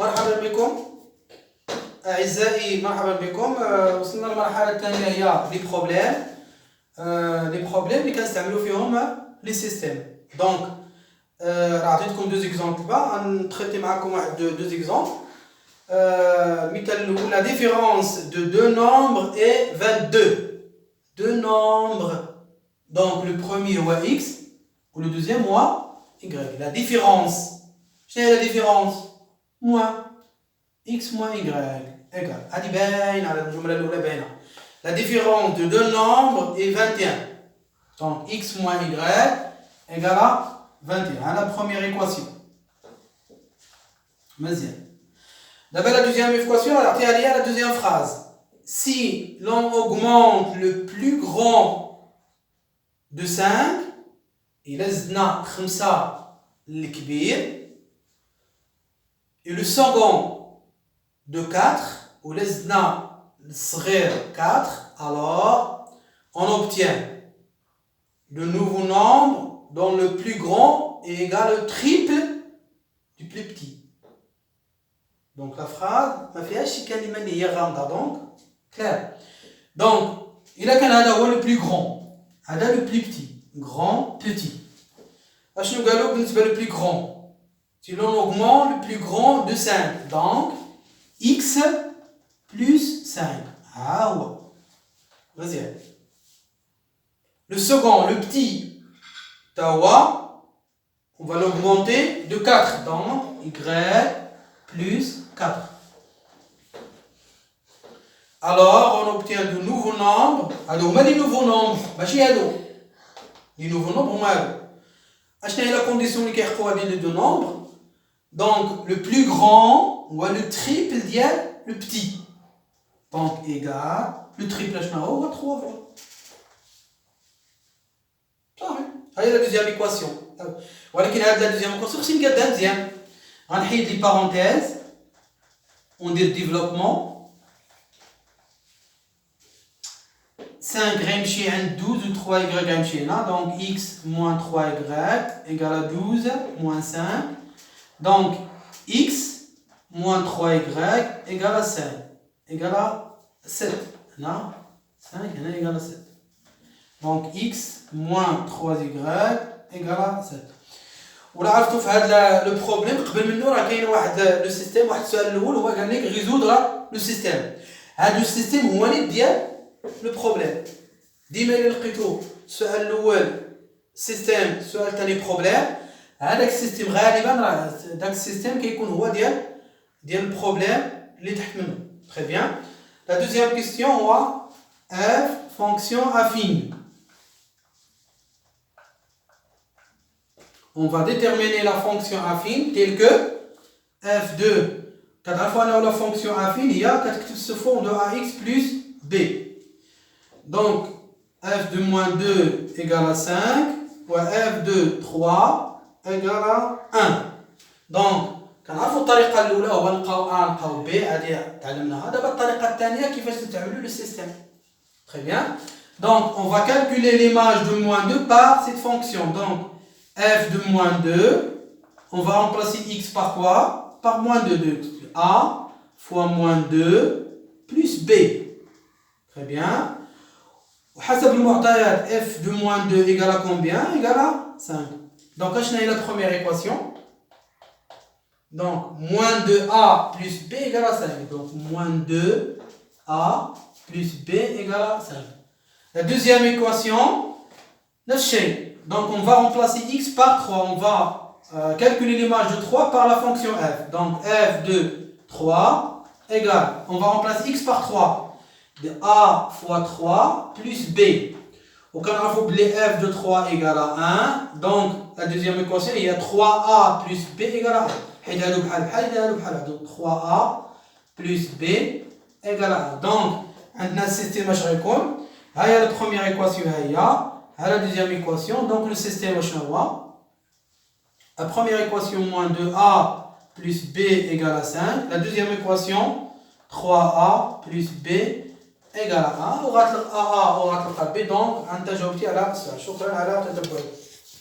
مرحبا بكم أعزائي، مرحبا بكم. وصلنا للمرحلة الثانية هي لي بروبليم اللي كنستعملوا فيهم لي سيستيم. دونك راه عطيتكم دو زيكزامبل با نتريتي معكم واحد دو زيكزامبل. المثال الأول لا ديفيرونس دو دو نومبر اي 22. Deux nombres, donc le premier هو x ou le deuxième هو y. La différence, شنو هي la différence؟ moins x moins y égale. هذه باين على الجملة الأولى باينة. La différence de deux nombres est 21. Donc x moins y égale à 21. La première équation. مزيان. D'abord la deuxième équation, alors tu as la deuxième phrase. Si l'on augmente le plus grand de 5 إلى زدنا 5 الكبير et le second de 4 وإلى زدنا الصغير 4, alors on obtient de nouveaux nombres dont le plus grand est égal au triple du plus petit. Donc la phrase ما فيهاش شي كلمة اللي هي غامضة. donc clair. Donc إلا كان هذا هو le plus grand, هذا le plus petit, grand, petit. اشنو قالوا بالنسبة le plus grand? Si l'on augmente le plus grand de 5, donc x plus 5. ها هو مزيان. Le second, le petit, تا هو on va l'augmenter de 4, donc y plus 4. Alors on obtient de nouveaux nombres. Alors les nouveaux nombres ماشي هادو. Les nouveaux nombres هما هادو. اشنا هي لا كونديسيون اللي كيحققوها بين لي دو nombres. Donc le plus grand هو le triple ديال le petit. Donc égal le triple شنو هو 3 fois. صافي. هاي لا deuxième équation. ولكن هاد لا deuxième équation خصني نقادها مزيان. غنحيد لي parenthèses. وندير développement. 5 غيمشي عند 12 و 3 y غيمشي هنا. donc x moins 3y égale à 12 moins 5. donc x moins 3y égale à 5 égale à 7. هنا 5 هنا égale à 7. donc x moins 3y égale à 7. ولا عرفتوا في هذا لو بروبليم قبل منه راه كاين واحد لو سيستيم. واحد السؤال الاول هو قال لك ريزودر لو سيستيم. هذا لو سيستيم هو اللي ديال لو بروبليم. ديما الا لقيتو السؤال الاول سيستيم السؤال الثاني بروبليم، هذاك السيستيم غالبا راه داك السيستيم كيكون هو ديال البروبليم اللي تحت منه. تري بيان. لا دوزيام كيستيون هو f fonction affine. On va déterminer la fonction affine telle que f2 كتعرفوا انه la fonction affine هي كتكتب sous forme de ax plus b. donc f de moins 2 égale à 5 و f de 3 égale à 1. donc كنعرفوا الطريقه الاولى هو نلقاو a نلقاو b، هذه تعلمناها. دابا الطريقه الثانيه كيفاش نستعملوا لو سيستيم. très bien. donc on va calculer l'image de moins 2 par cette fonction. donc f de moins 2, on va remplacer x par quoi? Par moins 2. A fois moins 2 plus b. Très bien. وحسب المعطيات f de moins 2 égale à combien? Égale à 5. donc اشنا هي la première équation. donc moins 2a plus b égale à 5. donc moins 2a plus b égale à 5. la deuxième équation, نفس الشيء. donc on va remplacer x par 3. on va calculer l'image de 3 par la fonction f. donc f de 3 égale, on va remplacer x par 3. de a fois 3 plus b. وكنعرفوا بلي f de 3 égale à 1. donc la deuxième équation هي 3a plus b égale à 1. حيت هادو بحال بحال هادو بحال هادو. 3a plus b égale à 1. donc عندنا السيستيم اش غيكون؟ ها هي la première équation ها la deuxième équation. donc le système شنو هو؟ la première équation moins 2a plus b égale à 5. la deuxième équation 3a plus b égale à 1. وغتلقى a وغتلقى b. donc انت جاوبتي على السؤال. شكرا على تتبعكم.